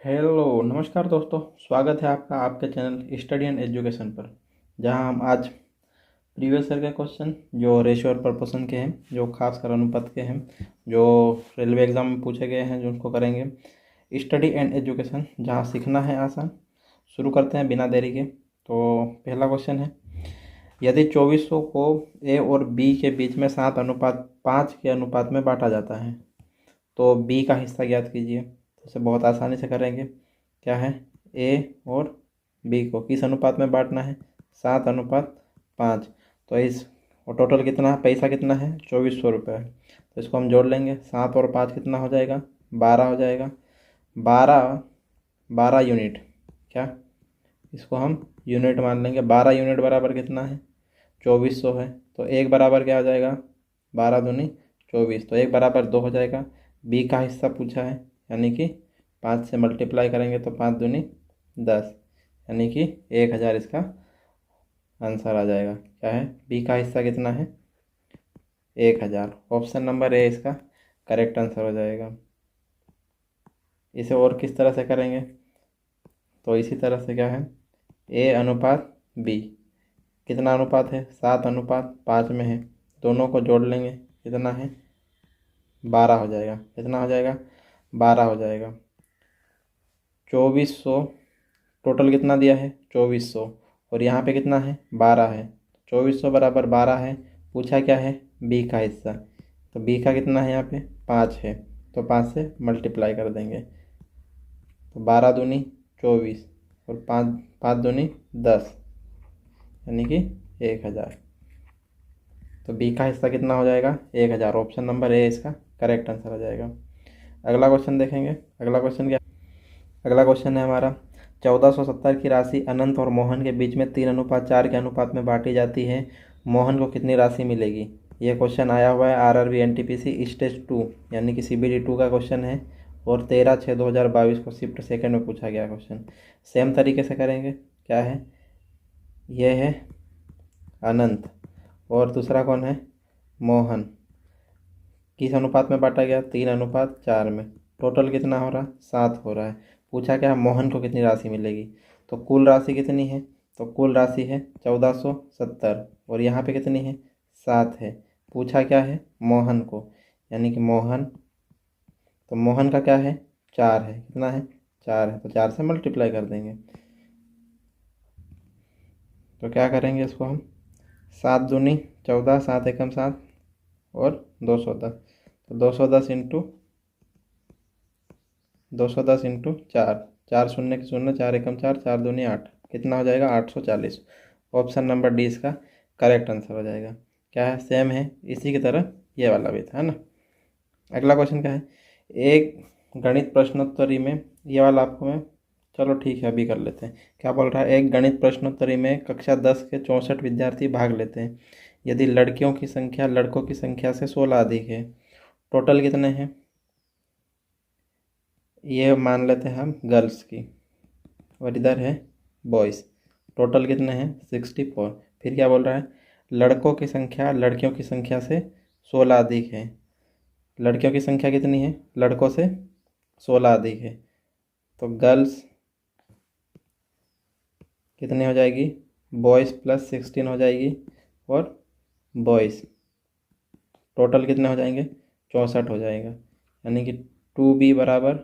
Hello नमस्कार दोस्तों। स्वागत है आपका आपके चैनल स्टडी एंड एजुकेशन पर, जहां हम आज प्रीवियस ईयर के क्वेश्चन जो रेशियो और प्रपोर्शन के हैं, जो खासकर अनुपात के हैं, जो रेलवे एग्जाम में पूछे गए हैं, जो उनको करेंगे। स्टडी एंड एजुकेशन, जहां सीखना है आसान। शुरू करते हैं बिना देरी के। तो पहला क्वेश्चन है, यदि 2400 को ए और बी के बीच में 7:5 के अनुपात में बांटा जाता है तो बी का हिस्सा ज्ञात कीजिए। तो इसे बहुत आसानी से करेंगे। क्या है, ए और बी को किस अनुपात में बांटना है? 7:5। तो इस और टोटल कितना पैसा कितना है? 2400 रुपये है। तो इसको हम जोड़ लेंगे। 7 और 5 कितना हो जाएगा? 12 हो जाएगा। 12 12 यूनिट। क्या, इसको हम यूनिट मान लेंगे। 12 यूनिट बराबर कितना है? 2400 है। तो एक बराबर क्या हो जाएगा? 12 दूनी 24। तो एक बराबर 2 हो जाएगा। बी का हिस्सा पूछा है, यानी कि 5 से मल्टीप्लाई करेंगे तो 5 दूनी 10, यानी कि 1000 इसका आंसर आ जाएगा। क्या है, बी का हिस्सा कितना है? 1000। ऑप्शन नंबर ए इसका करेक्ट आंसर हो जाएगा। इसे और किस तरह से करेंगे? तो इसी तरह से क्या है, ए अनुपात बी कितना अनुपात है? 7:5 में है। दोनों को जोड़ लेंगे, कितना है? 12 हो जाएगा। कितना हो जाएगा? 12 हो जाएगा। 2400 टोटल कितना दिया है? 2400। और यहाँ पे कितना है? 12 है। 2400 बराबर 12 है। पूछा क्या है? बी का हिस्सा। तो बी का कितना है? यहाँ पे 5 है। तो 5 से मल्टीप्लाई कर देंगे। तो 12 दूनी 24 और 5 5 दूनी 10, यानी कि 1000। तो बी का हिस्सा कितना हो जाएगा? 1000। ऑप्शन नंबर ए इसका करेक्ट आंसर हो जाएगा। अगला क्वेश्चन देखेंगे। अगला क्वेश्चन क्या? अगला क्वेश्चन है हमारा, 1470 की राशि अनंत और मोहन के बीच में 3:4 के अनुपात में बांटी जाती है। मोहन को कितनी राशि मिलेगी? ये क्वेश्चन आया हुआ है आरआरबी एनटीपीसी स्टेज 2, यानी कि सीबीडी 2 का क्वेश्चन है। और 13/6/2022 को शिफ्ट सेकंड में पूछा गया क्वेश्चन। सेम तरीके से करेंगे। क्या है, ये है अनंत और दूसरा कौन है? मोहन। किस अनुपात में बांटा गया? 3:4 में। टोटल कितना हो रहा? 7 हो रहा है। पूछा क्या, मोहन को कितनी राशि मिलेगी? तो कुल राशि कितनी है? तो कुल राशि है 1470 और यहाँ पे कितनी है? 7 है। पूछा क्या है? मोहन को, यानी कि मोहन। तो मोहन का क्या है? 4 है। कितना है? 4 है। तो 4 से मल्टीप्लाई कर देंगे। तो क्या करेंगे इसको हम? 7 दूनी 14, 7 एकम 7 और 210। तो 210 इंटू 4, 4 शून्य के शून्य, 4 एकम 4, 4 दूनी 8, कितना हो जाएगा? 840। ऑप्शन नंबर डी इसका करेक्ट आंसर हो जाएगा। क्या है, सेम है इसी की तरह ये वाला भी था, है ना। अगला क्वेश्चन क्या है, एक गणित प्रश्नोत्तरी में, ये वाला आपको मैं, चलो ठीक है अभी कर लेते हैं। क्या बोल रहा है, एक गणित प्रश्नोत्तरी में कक्षा 10 के 64 विद्यार्थी भाग लेते हैं। यदि लड़कियों की संख्या लड़कों की संख्या से 16 अधिक है, टोटल कितने हैं? ये मान लेते हैं हम गर्ल्स की, और इधर है बॉयज़। टोटल कितने हैं? 64। फिर क्या बोल रहा है, लड़कों की संख्या लड़कियों की संख्या से 16 अधिक है। लड़कियों की संख्या कितनी है? लड़कों से 16 अधिक है। तो गर्ल्स कितनी हो जाएगी? बॉयज़ प्लस 16 हो जाएगी, और बॉयज़ टोटल कितने हो जाएंगे? 64 हो जाएगा। यानी कि 2b बराबर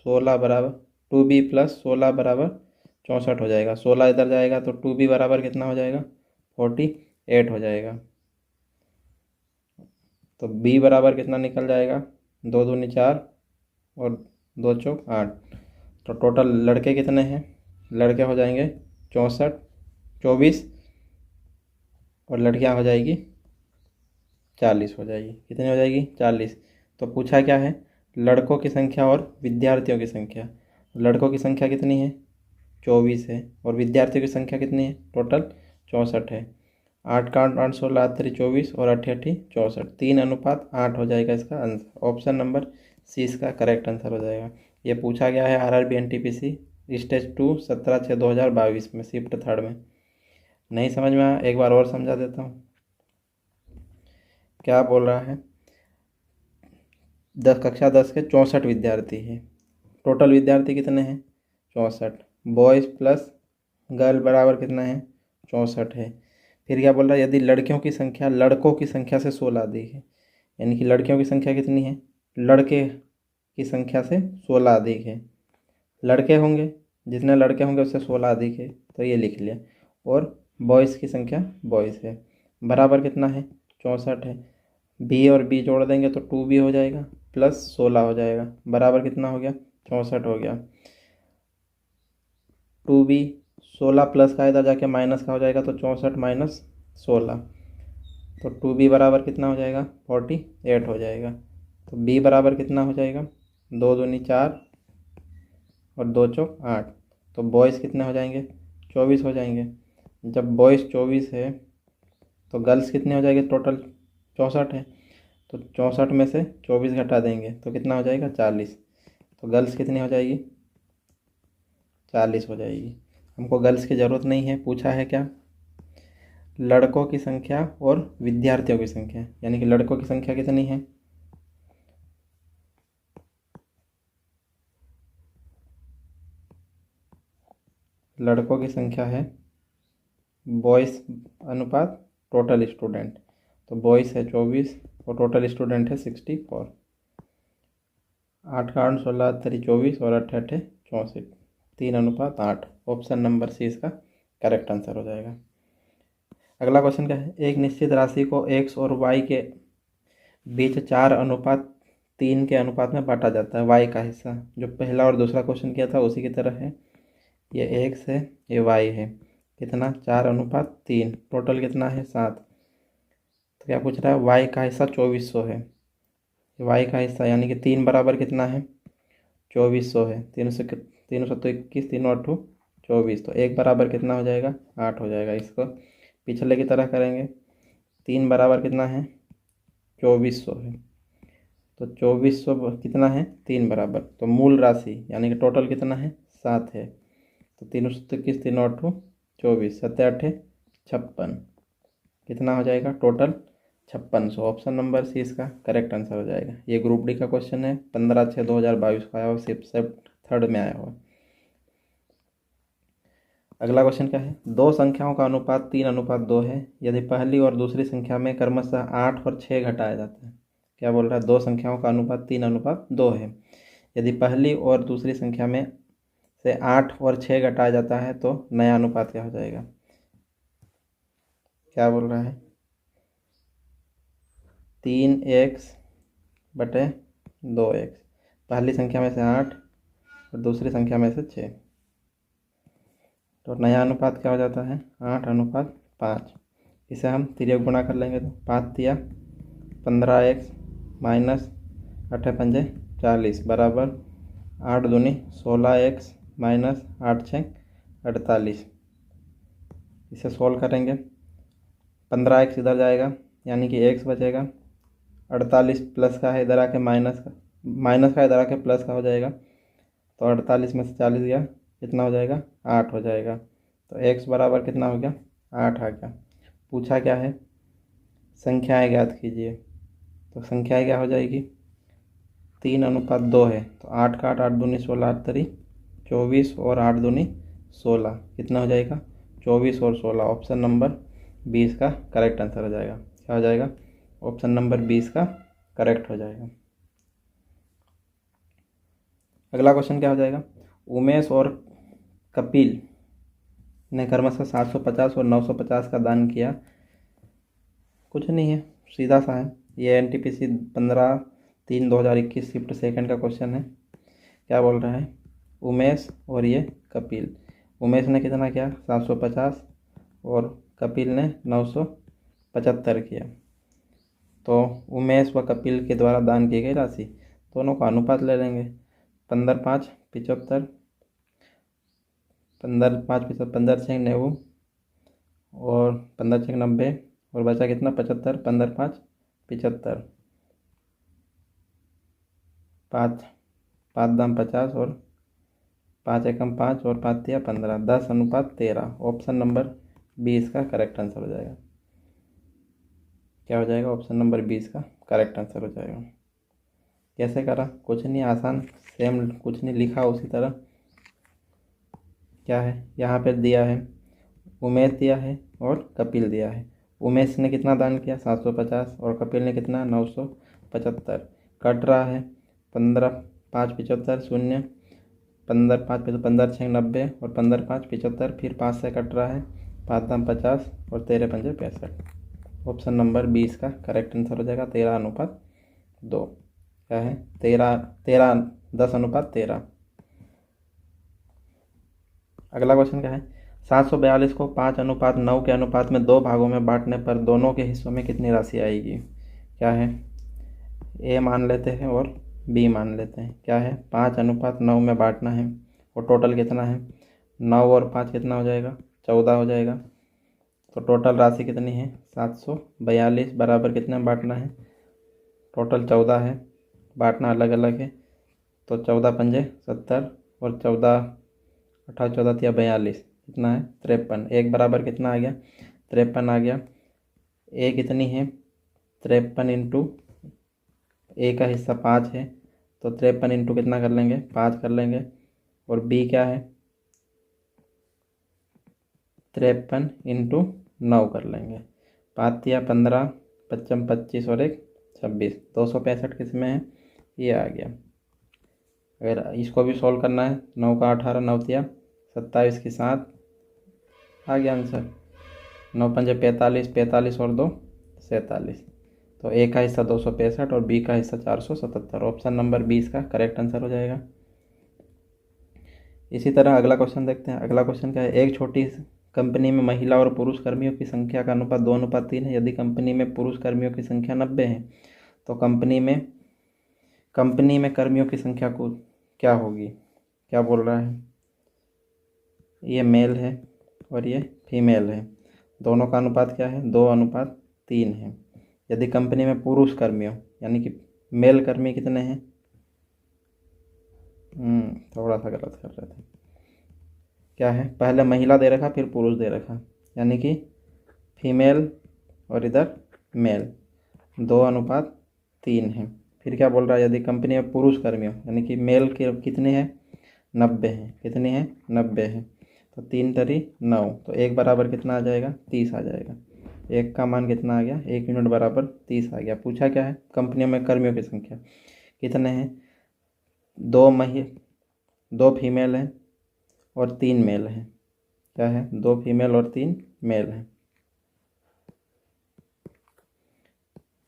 16 बराबर 2b प्लस 16 बराबर 64 हो जाएगा। 16 इधर जाएगा तो 2b बराबर कितना हो जाएगा? 48 हो जाएगा। तो b बराबर कितना निकल जाएगा? 2 दूनी 4 और 2 चौक 8। तो टोटल लड़के कितने हैं? लड़के हो जाएंगे 64, 24, और लड़कियां हो जाएगी 40 हो जाएगी। कितनी हो जाएगी? 40। तो पूछा क्या है, लड़कों की संख्या और विद्यार्थियों की संख्या। लड़कों की संख्या कितनी है? 24 है। और विद्यार्थियों की संख्या कितनी है? टोटल 64 है। 8 का 8 16 8 24 और 8 8 64, 3:8 हो जाएगा इसका आंसर। ऑप्शन नंबर सी इसका करेक्ट आंसर हो जाएगा। ये पूछा गया है आरआरबी एनटीपीसी स्टेज 2 17/6/2022 में, शिफ्ट थर्ड में। नहीं समझ में आया, एक बार और समझा देता हूँ। क्या बोल रहा है, कक्षा 10 के 64 विद्यार्थी हैं। टोटल विद्यार्थी कितने हैं 64, बॉयज़ प्लस गर्ल बराबर कितना है 64 है। फिर क्या बोल रहा है, यदि लड़कियों की संख्या लड़कों की संख्या से 16 अधिक है, यानी कि लड़कियों की संख्या कितनी है, लड़के की संख्या से 16 अधिक है। लड़के होंगे, जितने लड़के होंगे उससे 16 अधिक है, तो ये लिख लिया। और बॉयज़ की संख्या बॉयज़ है, बराबर कितना है 64 है। बी और बी जोड़ देंगे तो 2b हो जाएगा, प्लस 16 हो जाएगा, बराबर कितना हो गया 64 हो गया। 2b 16 प्लस का इधर जाके माइनस का हो जाएगा, तो 64 माइनस 16, तो 2b बराबर कितना हो जाएगा 48 हो जाएगा। तो b बराबर कितना हो जाएगा, 2 दूनी 4 और 2 चौक 8, तो बॉयज़ कितने हो जाएंगे 24 हो जाएंगे। जब बॉयज़ 24 है तो गर्ल्स कितने हो जाएंगे, टोटल 64 है, तो 64 में से 24 घटा देंगे तो कितना हो जाएगा 40, तो गर्ल्स कितनी हो जाएगी 40 हो जाएगी। हमको गर्ल्स की ज़रूरत नहीं है, पूछा है क्या, लड़कों की संख्या और विद्यार्थियों की संख्या, यानी कि लड़कों की संख्या कितनी है, लड़कों की संख्या है बॉयज़ अनुपात टोटल स्टूडेंट, तो बॉयज़ है 24 और टोटल स्टूडेंट है 64। 8 का 8 16 3 24 और 8 8 64, 3:8। ऑप्शन नंबर सी इसका करेक्ट आंसर हो जाएगा। अगला क्वेश्चन क्या है, एक निश्चित राशि को x और y के बीच 4:3 के अनुपात में बांटा जाता है, y का हिस्सा। जो पहला और दूसरा क्वेश्चन किया था उसी की तरह है, ये x है ये y है, कितना 4:3, टोटल कितना है 7। तो क्या पूछ रहा है, y का हिस्सा 2400 है, y का हिस्सा यानी कि 3 बराबर कितना है 2400 है, 300 तो 21, 3 और 2 24, तो 1 बराबर कितना हो जाएगा 8 हो जाएगा। इसको पिछले की तरह करेंगे, 3 बराबर कितना है 2400 है, तो 2400 कितना है 3 बराबर, तो मूल राशि यानी कि टोटल कितना है 7 है, तो 321, 3 और 2 24, 7 8 56, कितना हो जाएगा टोटल 5600। ऑप्शन नंबर सी इसका करेक्ट आंसर हो जाएगा। ये ग्रुप डी का क्वेश्चन है, 15/6/2022 का आया हुआ, शिफ्ट 3rd में आया हुआ। अगला क्वेश्चन क्या है, दो संख्याओं का अनुपात 3:2 है, यदि पहली और दूसरी संख्या में क्रमशः 8 और 6 घटाया जाता है। क्या बोल रहा है, दो संख्याओं का अनुपात 3:2 है, यदि पहली और दूसरी संख्या में से 8 और 6 घटाया जाता है तो नया अनुपात क्या हो जाएगा। क्या बोल रहा है, 3x/2x, पहली संख्या में से 8 और दूसरी संख्या में से 6, तो नया अनुपात क्या हो जाता है 8:5। इसे हम तिर्यक गुणा कर लेंगे तो 5 तिया 15x माइनस 8 पंजे 40 बराबर 8 दूनी 16x माइनस 8 6 48। इसे सोल्व करेंगे, 15x इधर जाएगा यानी कि x बचेगा, 48 प्लस का है इधर आके माइनस का इधर आके प्लस का हो जाएगा, तो 48 में से 40 गया, कितना हो जाएगा 8 हो जाएगा। तो x बराबर कितना हो गया 8 आ गया। पूछा क्या है, संख्याएं ज्ञात कीजिए, तो संख्याएं क्या हो जाएगी 3:2 है, तो 8 का 8, 8 दूनी 16, 8 3 24 और 8 दूनी 16, कितना हो जाएगा 24 और 16। ऑप्शन नंबर 20 का करेक्ट आंसर हो जाएगा। क्या हो जाएगा, ऑप्शन नंबर 20 का करेक्ट हो जाएगा। अगला क्वेश्चन क्या हो जाएगा, उमेश और कपिल ने क्रमशः 750 और 950 का दान किया। कुछ नहीं है, सीधा सा है, ये NTPC 15/3/2021 शिफ्ट 2nd का क्वेश्चन है। क्या बोल रहा है, उमेश और ये कपिल, उमेश ने कितना किया 750 और कपिल ने 975 किया। तो उमेश व कपिल के द्वारा दान की गई राशि, दोनों का अनुपात ले लेंगे, 15/5 75, 15/5 15 90 और 15 90 और बचा कितना 75, 15/5 75, 5 5 दाम 50 और 5 एकम 5 और 5 तिया 15, 10:13। ऑप्शन नंबर 20 का करेक्ट आंसर हो जाएगा। क्या हो जाएगा, ऑप्शन नंबर 20 का करेक्ट आंसर हो जाएगा। कैसे करा? कुछ नहीं, आसान, सेम, कुछ नहीं लिखा उसी तरह। क्या है यहाँ पे दिया है, उमेश दिया है और कपिल दिया है। उमेश ने कितना दान किया? 750, और कपिल ने कितना? 975। कट रहा है 15, 5 75 शून्य, 15 5 15 6 90 और 15 5 75, फिर 5 से कट रहा है, 5 दाम 50 और 13 पंजे 65। ऑप्शन नंबर 20 का करेक्ट आंसर हो जाएगा 13:2। क्या है? 10:13। अगला क्वेश्चन क्या है? 742 को 5:9 के अनुपात में 2 भागों में बांटने पर दोनों के हिस्सों में कितनी राशि आएगी? क्या है? ए मान लेते हैं और बी मान लेते हैं। क्या है? 5:9 में बांटना है और टोटल कितना है? 9 और 5 कितना हो जाएगा? 14 हो जाएगा। तो टोटल राशि कितनी है? 742 बराबर कितने में बांटना है? टोटल 14 है, बांटना अलग अलग है। तो 14 पंजे 70 और 14 18 14 या 42, कितना है? 53। एक बराबर कितना आ गया? 53 आ गया। ए कितनी है? 53 इंटू ए का हिस्सा 5 है, तो 53 इंटू कितना कर लेंगे? 5 कर लेंगे। और बी क्या है? 53 इंटू 9 कर लेंगे। 5 या 15, 55 25 और 1 26, 265 किस में है? ये आ गया। अगर इसको भी सॉल्व करना है, 9 का 18, 9 या 27 के साथ आ गया आंसर। 9 पंजे 45, 45 और 2 47। तो ए का हिस्सा 265 और बी का हिस्सा 477। ऑप्शन नंबर 20 का करेक्ट आंसर हो जाएगा। इसी तरह अगला क्वेश्चन देखते हैं। अगला क्वेश्चन क्या है? एक छोटी कंपनी में महिला और पुरुष कर्मियों की संख्या का अनुपात 2:3 है। यदि कंपनी में पुरुष कर्मियों की संख्या 90 है तो कंपनी में कर्मियों की संख्या को क्या होगी? क्या बोल रहा है? ये मेल है और ये फीमेल है। दोनों का अनुपात क्या है? 2:3 है। यदि कंपनी में पुरुष कर्मियों यानी कि मेल कर्मी कितने हैं? थोड़ा सा गलत कर रहे थे। क्या है? पहले महिला दे रखा फिर पुरुष दे रखा, यानी कि फीमेल और इधर मेल, 2:3 है। फिर क्या बोल रहा है? यदि कंपनी में पुरुष कर्मियों यानी कि मेल के कितने हैं? 90 हैं। कितने हैं? 90 हैं। तो 3 तरी 9, तो 1 बराबर कितना आ जाएगा? 30 आ जाएगा। 1 का मान कितना आ गया? 1 यूनिट बराबर 30 आ गया। पूछा क्या है? कंपनियों में कर्मियों की संख्या कितने हैं? 2 फीमेल हैं और 3 मेल हैं। क्या है? 2 फीमेल और 3 मेल हैं।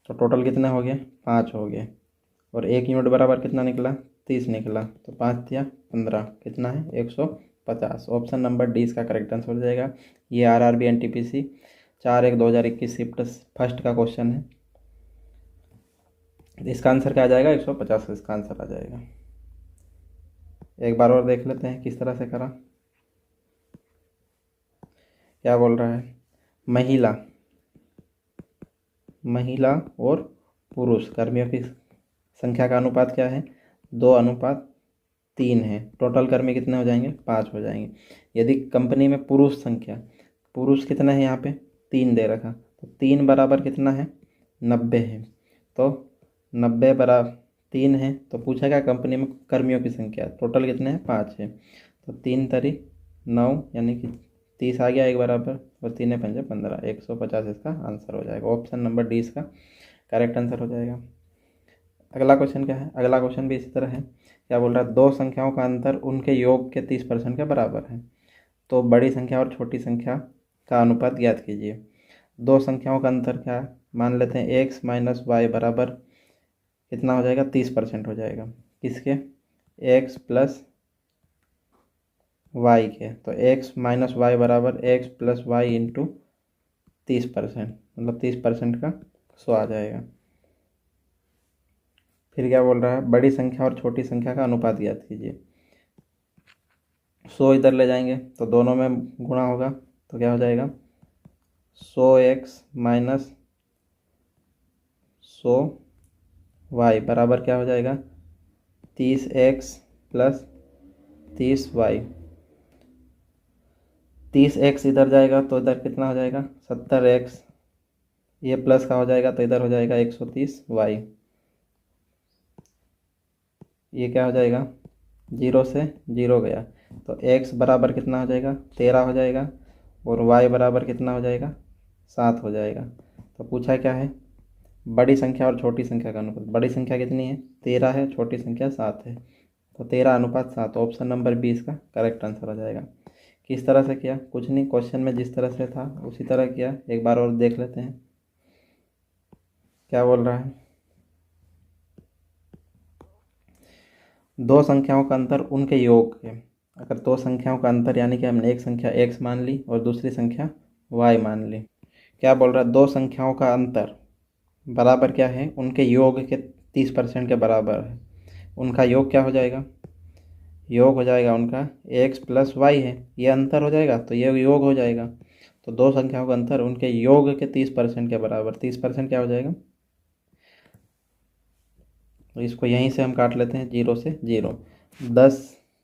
तो टोटल कितने हो गए? 5 हो गए। और 1 यूनिट बराबर कितना निकला? 30 निकला। तो 5 या 15 कितना है? 150। ऑप्शन नंबर डी इसका करेक्ट आंसर हो जाएगा। ये आरआरबी एनटीपीसी 4/1/2021 शिफ्ट फर्स्ट का क्वेश्चन है। इसका आंसर क्या आ जाएगा? 150 इसका आंसर आ जाएगा। एक बार और देख लेते हैं किस तरह से करा। क्या बोल रहा है? महिला और पुरुष कर्मियों की संख्या का अनुपात क्या है? 2:3 है। टोटल कर्मी कितने हो जाएंगे? 5 हो जाएंगे। यदि कंपनी में पुरुष कितने हैं? यहाँ पे 3 दे रखा, तो 3 बराबर कितना है? 90 है। तो 90 बराबर 3 है। तो पूछा क्या? कंपनी में कर्मियों की संख्या टोटल कितने हैं? 5 है। तो 3 तरी 9 यानी कि 30 आ गया 1 बराबर, और 3 पंजे 15, 150 इसका आंसर हो जाएगा। ऑप्शन नंबर डी इसका करेक्ट आंसर हो जाएगा। अगला क्वेश्चन क्या है? अगला क्वेश्चन भी इसी तरह है। क्या बोल रहा है? 2 संख्याओं का अंतर उनके योग के 30% के बराबर है। तो बड़ी संख्या और छोटी संख्या का अनुपात ज्ञात कीजिए। 2 संख्याओं का अंतर क्या मान लेते हैं? एक्स माइनस वाई बराबर कितना हो जाएगा? 30% हो जाएगा। किसके? एक्स प्लस वाई के। तो एक्स माइनस वाई बराबर एक्स प्लस वाई इंटू 30%, मतलब 30% का 100 आ जाएगा। फिर क्या बोल रहा है? बड़ी संख्या और छोटी संख्या का अनुपात ज्ञात कीजिए। 100 इधर ले जाएंगे तो दोनों में गुणा होगा, तो क्या हो जाएगा? 100x माइनस 100y बराबर क्या हो जाएगा? 30x plus 30y। 30x इधर जाएगा तो इधर कितना हो जाएगा? 70x। ये प्लस का हो जाएगा तो इधर हो जाएगा 130y। ये क्या हो जाएगा, 0 से 0 गया, तो x बराबर कितना हो जाएगा, 13 हो जाएगा, और y बराबर कितना हो जाएगा, 7 हो जाएगा। तो पूछा क्या है, बड़ी संख्या और छोटी संख्या का अनुपात। बड़ी संख्या कितनी है, 13 है, छोटी संख्या 7 है, तो 13:7। ऑप्शन नंबर बी इसका करेक्ट आंसर हो जाएगा। किस तरह से किया, कुछ नहीं, क्वेश्चन में जिस तरह से था उसी तरह किया। एक बार और देख लेते हैं क्या बोल रहा है। दो संख्याओं का अंतर उनके योग है। अगर दो संख्याओं का अंतर यानी कि हमने एक संख्या x मान ली और दूसरी संख्या y मान ली। क्या बोल रहा है, दो संख्याओं का अंतर बराबर क्या है, उनके योग के 30% के बराबर है। उनका योग क्या हो जाएगा, योग हो जाएगा उनका x प्लस वाई है, ये अंतर हो जाएगा तो ये योग हो जाएगा। तो दो संख्याओं का अंतर उनके योग के 30% के बराबर। 30% क्या हो जाएगा, तो इसको यहीं से हम काट लेते हैं, 0 से 0। 10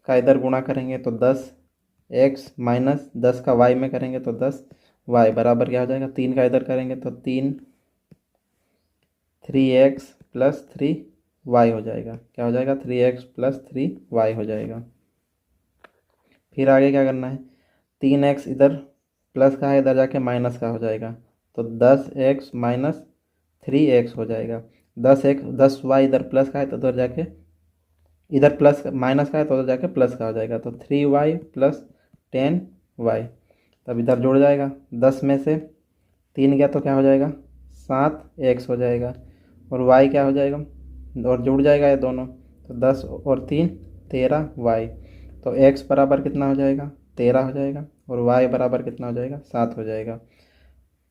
का इधर गुणा करेंगे तो 10x माइनस 10 का y में करेंगे तो 10y बराबर क्या हो जाएगा, 3 का इधर करेंगे तो 3x प्लस 3y हो जाएगा। क्या हो जाएगा, 3x प्लस 3y हो जाएगा। फिर आगे क्या करना है, 3x इधर प्लस का है, इधर जाके माइनस का हो जाएगा, तो 10x माइनस 3x हो जाएगा। 10y इधर प्लस का है तो उधर जाके, इधर प्लस माइनस का है तो उधर जाके प्लस का हो जाएगा, तो 3y प्लस 10y। तब इधर जुड़ जाएगा, 10 में से 3 गया तो क्या हो जाएगा, 7x हो जाएगा, और y क्या हो जाएगा, और जुड़ जाएगा ये दोनों, तो 10 और 3 13y। तो x बराबर कितना हो जाएगा, 13 हो जाएगा, और y बराबर कितना हो जाएगा, 7 हो जाएगा।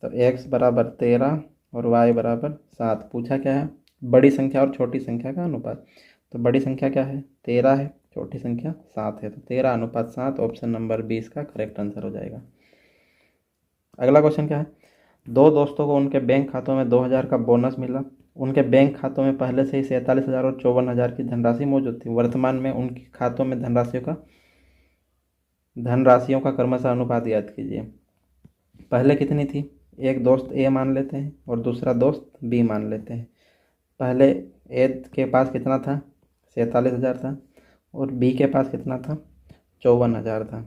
तो x बराबर 13 और y बराबर 7। पूछा क्या है, बड़ी संख्या और छोटी संख्या का अनुपात। तो बड़ी संख्या क्या है, 13 है, छोटी संख्या 7 है, तो 13:7। ऑप्शन नंबर 20 का करेक्ट आंसर हो जाएगा। अगला क्वेश्चन क्या है, दो दोस्तों को उनके बैंक खातों में 2000 का बोनस मिला। उनके बैंक खातों में पहले से ही 47,000 और 54,000 की धनराशि मौजूद थी। वर्तमान में उनके खातों में धनराशियों का क्रमशः अनुपात ज्ञात कीजिए। पहले कितनी थी, एक दोस्त ए मान लेते हैं और दूसरा दोस्त बी मान लेते हैं। पहले ए के पास कितना था, 47,000 था, और बी के पास कितना था, 54,000 था।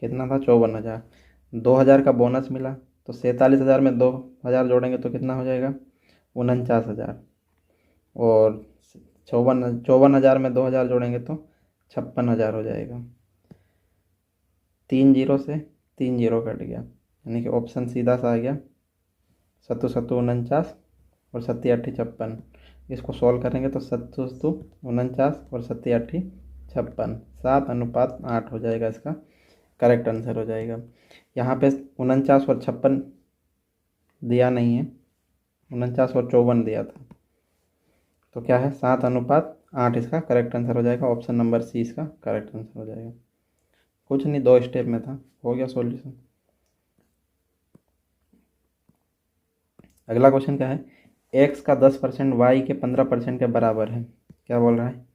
कितना था, 54,000। 2,000 का बोनस मिला, तो 47,000 में 2,000 जोड़ेंगे तो कितना हो जाएगा, 49,000। और 54,000 में 2,000 जोड़ेंगे तो 56,000 हो जाएगा। 3 जीरो से 3 जीरो कट गया, यानी कि ऑप्शन सीधा सा आ गया, 7 7 49 और 7 8 56। इसको सॉल्व करेंगे तो 7 7 49 और 7 8 56, 7:8 हो जाएगा। इसका करेक्ट आंसर हो जाएगा। यहाँ पे 49 और 56 दिया नहीं है, 49 और 54 दिया था, तो क्या है, 7:8 इसका करेक्ट आंसर हो जाएगा। ऑप्शन नंबर सी इसका करेक्ट आंसर हो जाएगा। कुछ नहीं, 2 स्टेप में था, हो गया सॉल्यूशन। अगला क्वेश्चन क्या है, x का 10% y के 15% के बराबर है। क्या बोल रहा है,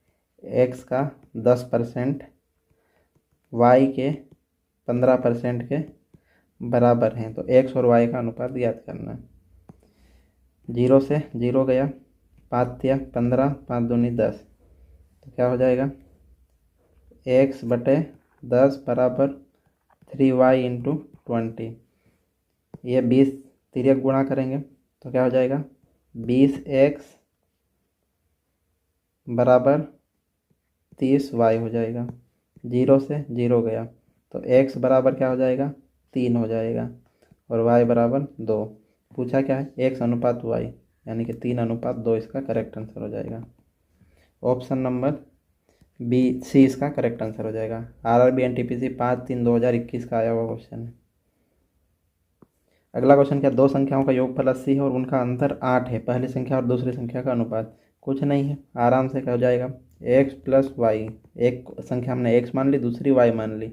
x का 10% y के 15% के बराबर हैं, तो x और y का अनुपात ज्ञात करना है। 0 से 0 गया, 5 दिया 15, 5 दूनी 10, तो क्या हो जाएगा, x/10 बराबर 3y इंटू 20। ये 20 तिर्यक गुणा करेंगे तो क्या हो जाएगा, 20x बराबर 30y हो जाएगा। 0 से 0 गया, तो x बराबर क्या हो जाएगा, 3 हो जाएगा, और y बराबर 2। पूछा क्या है, x/y, यानी कि 3:2 इसका करेक्ट आंसर हो जाएगा। ऑप्शन नंबर बी सी इसका करेक्ट आंसर हो जाएगा। RRB NTPC 5/3/2021 का आया हुआ क्वेश्चन है। अगला क्वेश्चन क्या, दो संख्याओं का योगफल 80 है और उनका अंतर 8 है। पहली संख्या और दूसरी संख्या का अनुपात। कुछ नहीं है, आराम से हो जाएगा, x प्लस वाई। एक संख्या हमने x मान ली, दूसरी y मान ली।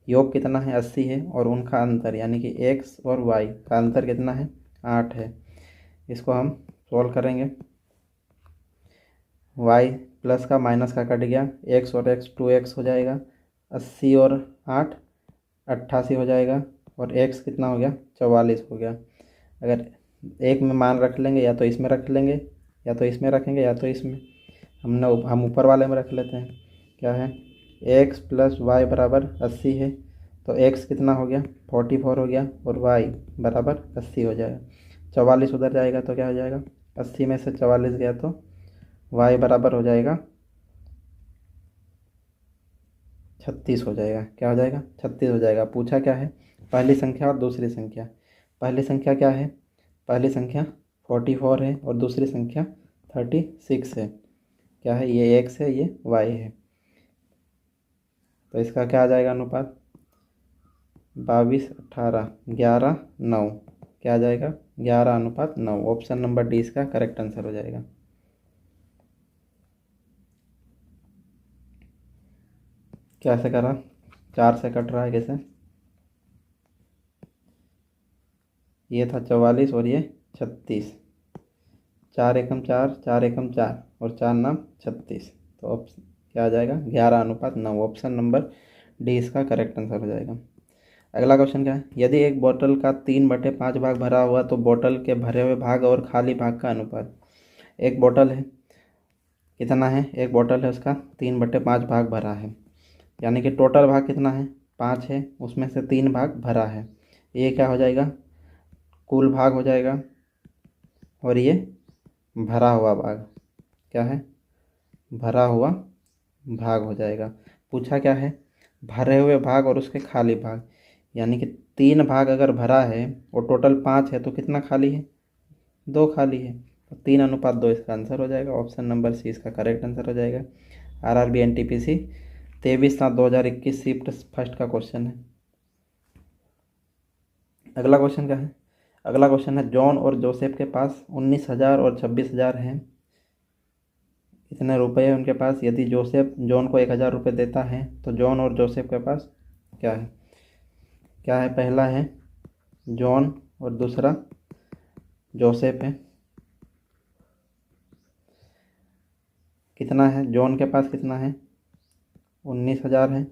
योग कितना है, 80 है, और उनका अंतर यानी कि x और y का अंतर कितना है, 8 है। इसको हम सॉल्व करेंगे, y प्लस का माइनस का कट गया, x और x 2x हो जाएगा, 80 और 8 88 हो जाएगा, और x कितना हो गया, 44 हो गया। अगर एक में मान रख लेंगे, या तो इसमें रख लेंगे, या तो इसमें रखेंगे, या तो इसमें, हम ऊपर वाले में रख लेते हैं। क्या है, x प्लस वाई बराबर 80 है, तो x कितना हो गया 44 हो गया, और y बराबर 80 हो जाएगा। 44 उधर जाएगा तो क्या हो जाएगा, 80 में से 44 गया तो y बराबर हो जाएगा 36 हो जाएगा। क्या हो जाएगा, 36 हो जाएगा। पूछा क्या है, पहली संख्या और दूसरी संख्या। पहली संख्या क्या है, पहली संख्या 44 है और दूसरी संख्या 36 है। क्या है, ये x है, ये y है, तो इसका क्या आ जाएगा अनुपात, 22 18 11 9। क्या आ जाएगा, 11:9। ऑप्शन नंबर डी इसका करेक्ट आंसर हो जाएगा। कैसे करा, 4 से कट रहा है कैसे, ये था 44 और ये 36, 4 एकम 4, 4 एकम 4 और 4 नाम 36, तो ऑप्शन क्या आ जाएगा 11:9। ऑप्शन नंबर डी इसका करेक्ट आंसर हो जाएगा। अगला क्वेश्चन क्या है, यदि एक बोतल का 3/5 भाग भरा हुआ तो बोतल के भरे हुए भाग और खाली भाग का अनुपात। एक बोतल है, कितना है, एक बोतल है, उसका 3/5 भाग भरा है, यानी कि टोटल भाग कितना है 5 है, उसमें से 3 भाग भरा है, ये क्या हो जाएगा कुल भाग हो जाएगा, और ये भरा हुआ भाग, क्या है भरा हुआ भाग हो जाएगा। पूछा क्या है, भरे हुए भाग और उसके खाली भाग, यानी कि 3 भाग अगर भरा है और टोटल 5 है तो कितना खाली है, 2 खाली है, तो 3:2 इसका आंसर हो जाएगा। ऑप्शन नंबर सी इसका करेक्ट आंसर हो जाएगा। RRB NTPC 23/7/2021 शिफ्ट फर्स्ट का क्वेश्चन है। अगला क्वेश्चन क्या है, अगला क्वेश्चन है जॉन और जोसेफ के पास 19,000 और 26,000 हैं, इतने रुपए हैं उनके पास। यदि जोसेफ जॉन को 1,000 रुपये देता है तो जॉन और जोसेफ के पास क्या है, क्या है, पहला है जॉन और दूसरा जोसेफ है। कितना है, जॉन के पास कितना है 19,000 है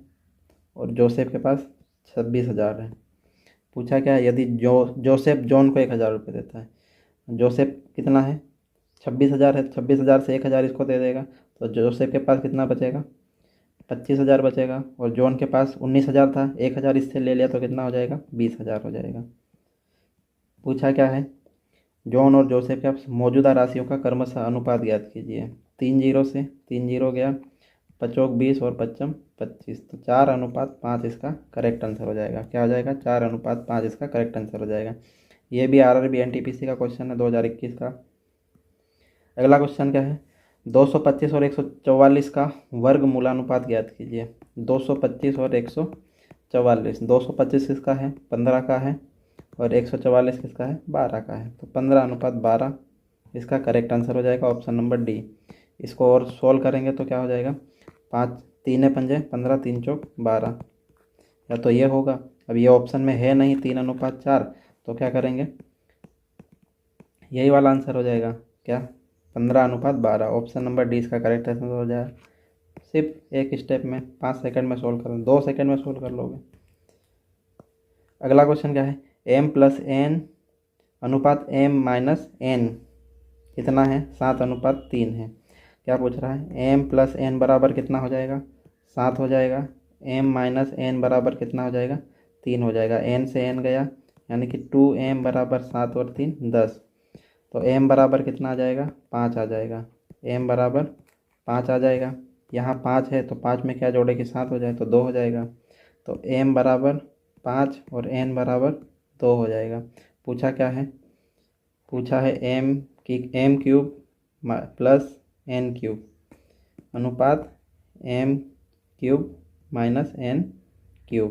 और जोसेफ के पास 26,000 है। पूछा क्या है, यदि जोसेफ जॉन को 1,000 रुपये देता है, जोसेफ कितना है 26,000 है, 26,000 से 1,000 इसको दे देगा, तो जोसेफ के पास कितना बचेगा 25,000 बचेगा, और जॉन के पास 19,000 था, 1,000 इससे ले लिया तो कितना हो जाएगा 20,000 हो जाएगा। पूछा क्या है, जॉन और जोसेफ के मौजूदा राशियों का क्रमशः अनुपात ज्ञात कीजिए। 3 जीरो से 3 जीरो गया, 5 20 और 55 25, तो 4:5 इसका करेक्ट आंसर हो जाएगा। क्या हो जाएगा 4:5 इसका करेक्ट आंसर हो जाएगा। ये भी RRB NTPC का क्वेश्चन है 2021 का। अगला क्वेश्चन क्या है, 225 और 144 का वर्ग मूलानुपात ज्ञात कीजिए। 225 और 144, 225 किसका है 15 का है, और 144 किसका है 12 का है, तो 15:12 इसका करेक्ट आंसर हो जाएगा। Option number D. इसको और सोल्व करेंगे तो क्या हो जाएगा, 5 3 पंजे 15, 3 चौक 12, या तो ये होगा। अब ये ऑप्शन में है नहीं 3:4, तो क्या करेंगे, यही वाला आंसर हो जाएगा, क्या 15:12। ऑप्शन नंबर डी इसका करेक्ट आंसर हो जाएगा। सिर्फ एक स्टेप में 5 सेकंड में सोल्व कर, 2 सेकंड में सोल्व कर लोगे। अगला क्वेश्चन क्या है, m+n अनुपात m-n कितना है, 7:3 है। क्या पूछ रहा है, m+n बराबर कितना हो जाएगा 7 हो जाएगा, m-n बराबर कितना हो जाएगा 3 हो जाएगा, n से n गया, यानी कि 2m बराबर 7 और 3 10, तो m बराबर कितना आ जाएगा 5 आ जाएगा, m बराबर 5 आ जाएगा। यहाँ 5 है तो 5 में क्या जोड़े कि 7 हो जाए तो 2 हो जाएगा, तो m बराबर 5 और n बराबर 2 हो जाएगा। पूछा क्या है, पूछा है m³ प्लस n³ अनुपात m³ -n³।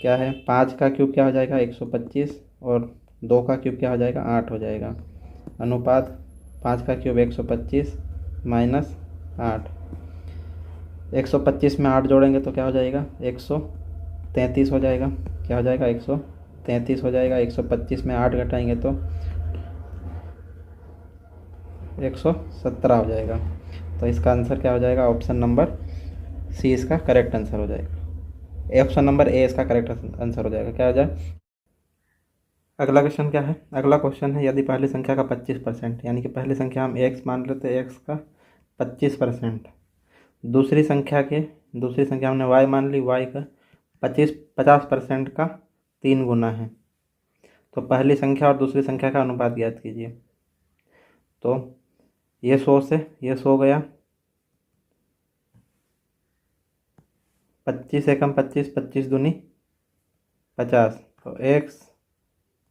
क्या है, 5 का क्यूब क्या हो जाएगा 125, और 2 का क्यूब क्या हो जाएगा 8 हो जाएगा, अनुपात 5 का क्यूब 125 -8। 125 में 8 जोड़ेंगे तो क्या हो जाएगा 133 हो जाएगा। क्या हो जाएगा 133 हो जाएगा। 125 में 8 घटाएंगे तो 117 हो जाएगा। तो इसका आंसर क्या हो जाएगा, ऑप्शन नंबर सी इसका करेक्ट आंसर हो जाएगा। ऑप्शन नंबर ए इसका करेक्ट आंसर हो जाएगा। क्या हो जाए, अगला क्वेश्चन क्या है, अगला क्वेश्चन है यदि पहली संख्या का 25% यानी कि पहली संख्या हम x मान लेते हैं, x का 25%। दूसरी संख्या हमने y मान ली, y का 50% का 3 गुना है। तो पहली संख्या और दूसरी संख्या का अनुपात ज्ञात कीजिए। तो ये 100 से ये 100 गया, 25 एकम 25, 25 दूनी 50। तो x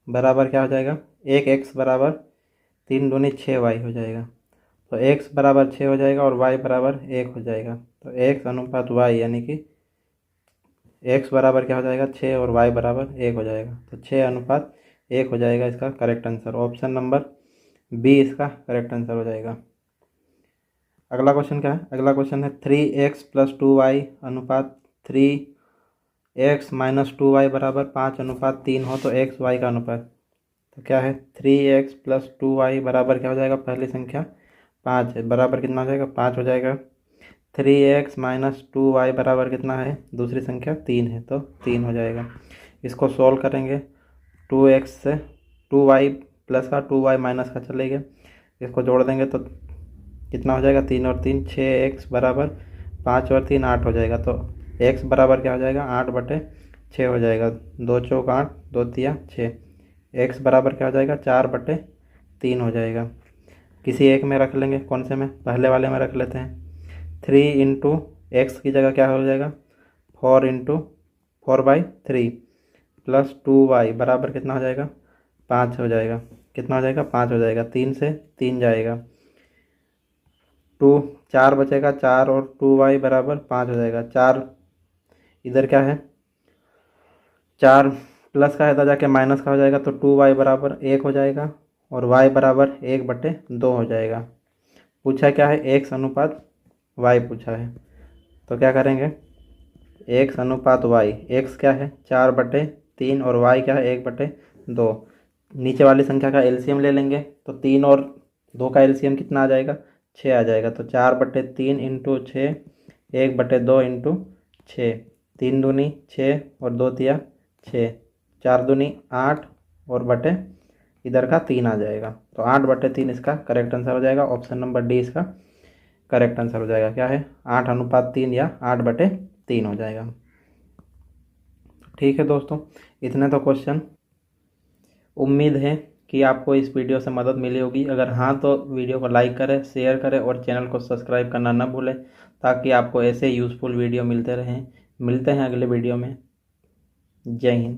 बराबर क्या हो जाएगा, 1x बराबर 3 दूनी 6y हो जाएगा। तो x बराबर 6 हो जाएगा और y बराबर 1 हो जाएगा। तो x अनुपात y यानी कि x बराबर क्या हो जाएगा, 6 और y बराबर 1 हो जाएगा। तो 6 अनुपात 1 हो जाएगा इसका correct answer. Option number B इसका करेक्ट आंसर हो जाएगा। अगला क्वेश्चन क्या है, अगला क्वेश्चन है 3x प्लस 2y अनुपात 3x माइनस 2y बराबर 5 अनुपात 3 हो तो x y का अनुपात। तो क्या है, 3x प्लस 2y बराबर क्या हो जाएगा, पहली संख्या 5 है, बराबर कितना हो जाएगा, 5 हो जाएगा। 3x माइनस 2y बराबर कितना है, दूसरी संख्या 3 है, तो 3 हो जाएगा। इसको सॉल्व करेंगे, 2x से 2y प्लस का 2y माइनस का चलेगा, इसको जोड़ देंगे तो कितना हो जाएगा, 3 और 3 6x बराबर 5 और 3 8 हो जाएगा। तो x बराबर क्या हो जाएगा, 8/6 हो जाएगा। 2 चौक 8, 2 तिया 6। x बराबर क्या हो जाएगा, 4/3 हो जाएगा। किसी एक में रख लेंगे, कौन से में, पहले वाले में रख लेते हैं। 3 इंटू एक्स की जगह क्या हो जाएगा, 4 इंटू 4/3 प्लस 2y बराबर कितना हो जाएगा, 5 हो जाएगा। कितना हो जाएगा, 5 हो जाएगा। 3 से 3 जाएगा, 4 बचेगा, 4 और 2y बराबर 5 हो जाएगा। 4 इधर क्या है, 4 प्लस का है इधर जाके माइनस का हो जाएगा, तो 2y बराबर 1 हो जाएगा और y बराबर 1/2 हो जाएगा। पूछा क्या है, x अनुपात y पूछा है। तो क्या करेंगे, x अनुपात y, x क्या है 4/3 और y क्या है 1/2। नीचे वाली संख्या का एलसीएम ले लेंगे, तो 3 और 2 का एलसीएम कितना आ जाएगा, 6 आ जाएगा। तो 4/3 इंटू 6, 1/2 इंटू 6, 3 दूनी 6 और 2 तिया 6, 4 दूनी 8 और बटे इधर का 3 आ जाएगा। तो 8/3 इसका करेक्ट आंसर हो जाएगा। ऑप्शन नंबर डी इसका करेक्ट आंसर हो जाएगा। क्या है, 8 अनुपात 3 या 8/3 हो जाएगा। ठीक है दोस्तों, इतने तो क्वेश्चन। उम्मीद है कि आपको इस वीडियो से मदद मिली होगी। अगर हाँ तो वीडियो को लाइक करें, शेयर करें और चैनल को सब्सक्राइब करना न भूलें, ताकि आपको ऐसे यूज़फुल वीडियो मिलते रहें। मिलते हैं अगले वीडियो में। जय हिंद।